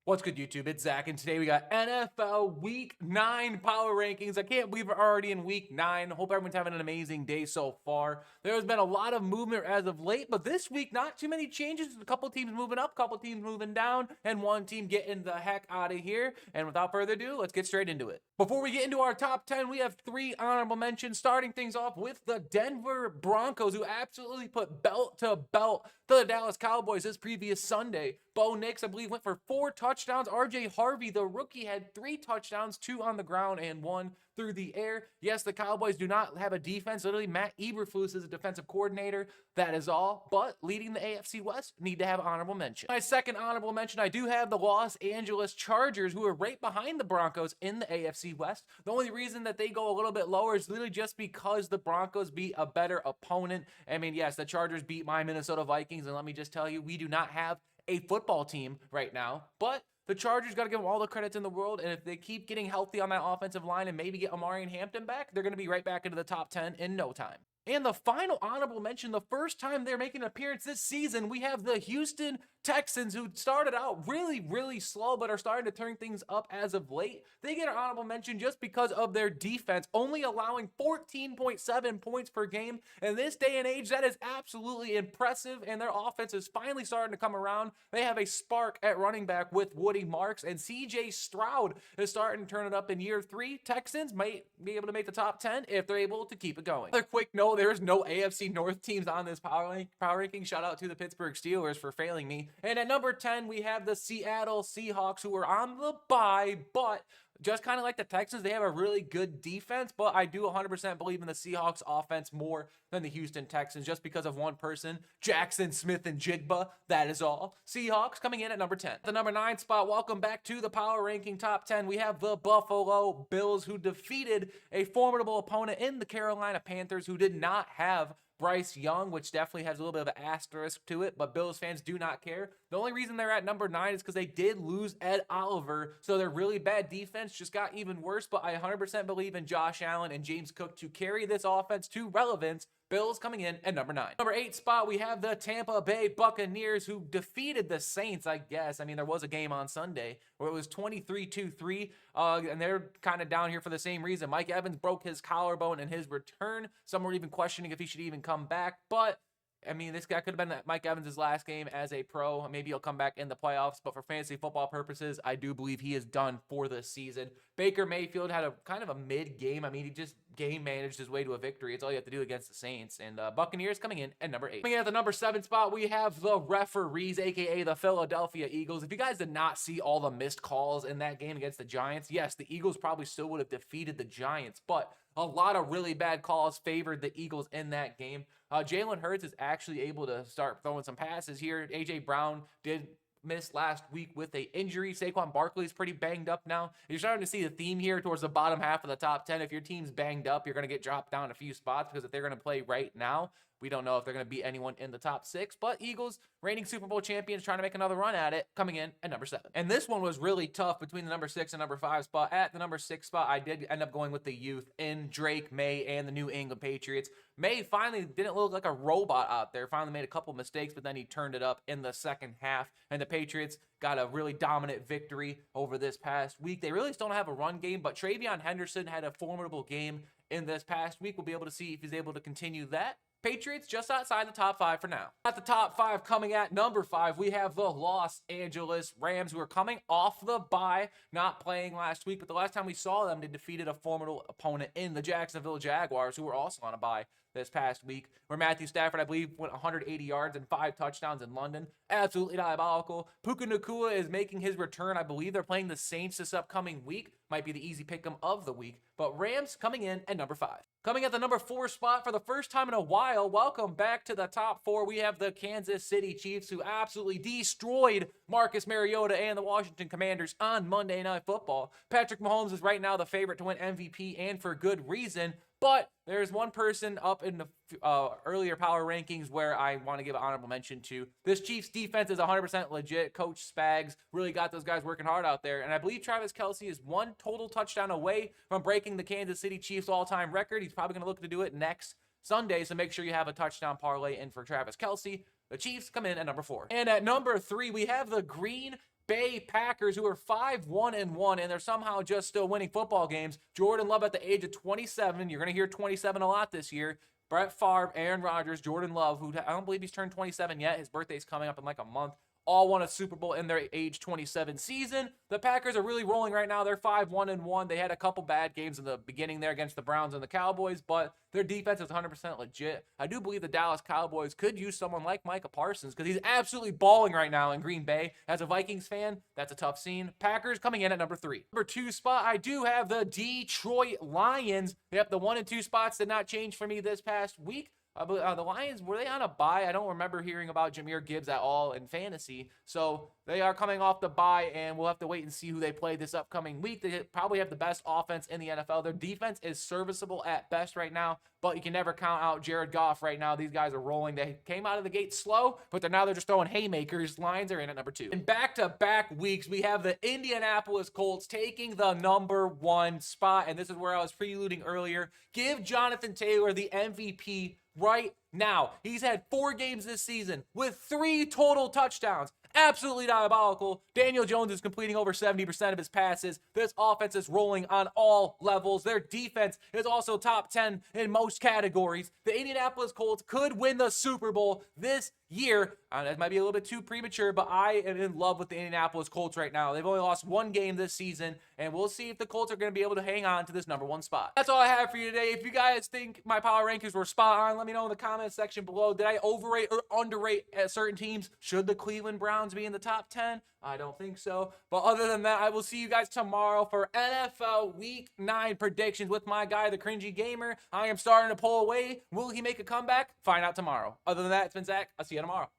What's good, YouTube? It's Zach, and today we got NFL Week 9 power rankings. I can't believe we're already in Week 9. Hope everyone's having an amazing day so far. There's been a lot of movement as of late, but this week, not too many changes. A couple teams moving up, a couple teams moving down, and one team getting the heck out of here. And without further ado, let's get straight into it. Before we get into our top 10, we have 3 honorable mentions, starting things off with the Denver Broncos, who absolutely put belt to belt to the Dallas Cowboys this previous Sunday. Bo Nix, I believe, went for 4 touchdowns. RJ Harvey, the rookie, had 3 touchdowns, 2 on the ground and 1 through the air. Yes, the Cowboys do not have a defense. Literally, Matt Eberflus is a defensive coordinator. That is all. But leading the AFC West, need to have honorable mention. My second honorable mention, I do have the Los Angeles Chargers, who are right behind the Broncos in the AFC West. The only reason that they go a little bit lower is literally just because the Broncos beat a better opponent. I mean, yes, the Chargers beat my Minnesota Vikings, and let me just tell you, we do not have a football team right now, but the Chargers got to give them all the credits in the world, and if they keep getting healthy on that offensive line and maybe get Amari and Hampton back, they're going to be right back into the top 10 in no time. And the final honorable mention, the first time they're making an appearance this season, we have the Houston Texans, who started out really slow, but are starting to turn things up as of late. They get an honorable mention just because of their defense, only allowing 14.7 points per game. In this day and age, that is absolutely impressive, and their offense is finally starting to come around. They have a spark at running back with Woody Marks, and CJ Stroud is starting to turn it up in year 3. Texans might be able to make the top 10 if they're able to keep it going. Another quick note, there's no AFC North teams on this power ranking. Shout out to the Pittsburgh Steelers for failing me. And at number 10, we have the Seattle Seahawks, who are on the bye, but just kind of like the Texans, they have a really good defense, but I do 100% believe in the Seahawks offense more than the Houston Texans just because of one person, Jackson Smith-Njigba. That is all. Seahawks coming in at number 10. The number 9 spot, welcome back to the power ranking top 10. We have the Buffalo Bills, who defeated a formidable opponent in the Carolina Panthers, who did not have Bryce Young, which definitely has a little bit of an asterisk to it, but Bills fans do not care. The only reason they're at number 9 is because they did lose Ed Oliver, so their really bad defense just got even worse, but I 100% believe in Josh Allen and James Cook to carry this offense to relevance. Bills coming in at number 9. Number 8 spot, we have the Tampa Bay Buccaneers, who defeated the Saints, I guess. I mean, there was a game on Sunday where it was 23-3, and they're kind of down here for the same reason. Mike Evans broke his collarbone in his return. Some were even questioning if he should even come back, but I mean, this guy could have been Mike Evans' last game as a pro. Maybe he'll come back in the playoffs, but for fantasy football purposes, I do believe he is done for the season. Baker Mayfield had a kind of a mid-game. I mean, he just game managed his way to a victory. It's all you have to do against the Saints. And Buccaneers coming in at number 8. Coming in at the number 7 spot, we have the referees, a.k.a. the Philadelphia Eagles. If you guys did not see all the missed calls in that game against the Giants, yes, the Eagles probably still would have defeated the Giants, but a lot of really bad calls favored the Eagles in that game. Jalen Hurts is actually able to start throwing some passes here. A.J. Brown did miss last week with a injury. Saquon Barkley is pretty banged up now. You're starting to see the theme here towards the bottom half of the top 10. If your team's banged up, you're going to get dropped down a few spots, because if they're going to play right now, we don't know if they're going to beat anyone in the top 6, but Eagles, reigning Super Bowl champions, trying to make another run at it, coming in at number 7. And this one was really tough between the number 6 and number 5 spot. At the number 6 spot, I did end up going with the youth in Drake May and the New England Patriots. May finally didn't look like a robot out there, finally made a couple mistakes, but then he turned it up in the second half, and the Patriots got a really dominant victory over this past week. They really still don't have a run game, but Travion Henderson had a formidable game in this past week. We'll be able to see if he's able to continue that. Patriots just outside the top 5 for now. At the top 5, coming at number 5, we have the Los Angeles Rams, who are coming off the bye, not playing last week, but the last time we saw them, they defeated a formidable opponent in the Jacksonville Jaguars, who were also on a bye this past week, where Matthew Stafford, I believe, went 180 yards and 5 touchdowns in London. Absolutely diabolical. Puka Nacua is making his return. I believe they're playing the Saints this upcoming week. Might be the easy pick'em of the week, but Rams coming in at number 5. Coming at the number 4 spot for the first time in a while, welcome back to the top 4. We have the Kansas City Chiefs, who absolutely destroyed Marcus Mariota and the Washington Commanders on Monday Night Football. Patrick Mahomes is right now the favorite to win MVP, and for good reason. But there's one person up in the earlier power rankings where I want to give an honorable mention to. This Chiefs defense is 100% legit. Coach Spags really got those guys working hard out there. And I believe Travis Kelce is 1 total touchdown away from breaking the Kansas City Chiefs all-time record. He's probably going to look to do it next Sunday, so make sure you have a touchdown parlay in for Travis Kelce. The Chiefs come in at number 4. And at number 3, we have the Green Bay Packers, who are 5-1-1, and they're somehow just still winning football games. Jordan Love at the age of 27. You're going to hear 27 a lot this year. Brett Favre, Aaron Rodgers, Jordan Love, who I don't believe he's turned 27 yet. His birthday's coming up in like a month. All won a Super Bowl in their age 27 season. The Packers are really rolling right now. They're 5-1-1. They had a couple bad games in the beginning there against the Browns and the Cowboys, but their defense is 100% legit. I do believe the Dallas Cowboys could use someone like Micah Parsons because he's absolutely balling right now in Green Bay. As a Vikings fan, that's a tough scene. Packers coming in at number 3. Number 2 spot, I do have the Detroit Lions. Yep, the 1 and 2 spots did not change for me this past week. The Lions, were they on a bye? I don't remember hearing about Jahmyr Gibbs at all in fantasy. So they are coming off the bye, and we'll have to wait and see who they play this upcoming week. They probably have the best offense in the NFL. Their defense is serviceable at best right now, but you can never count out Jared Goff right now. These guys are rolling. They came out of the gate slow, but they're just throwing haymakers. Lions are in at number 2. In back-to-back weeks, we have the Indianapolis Colts taking the number 1 spot, and this is where I was preluding earlier. Give Jonathan Taylor the MVP right now. He's had 4 games this season with 3 total touchdowns. Absolutely diabolical. Daniel Jones is completing over 70% of his passes. This offense is rolling on all levels. Their defense is also top 10 in most categories. The Indianapolis Colts could win the Super Bowl this year. That might be a little bit too premature, but I am in love with the Indianapolis Colts right now. They've only lost 1 game this season, and we'll see if the Colts are going to be able to hang on to this number 1 spot. That's all I have for you today. If you guys think my power rankings were spot on, let me know in the comment section below. Did I overrate or underrate at certain teams? Should the Cleveland Browns be in the top 10? I don't think so. But other than that, I will see you guys tomorrow for NFL Week 9 predictions with my guy, the Cringy Gamer. I am starting to pull away. Will he make a comeback? Find out tomorrow. Other than that, it's been Zach. I'll see you tomorrow.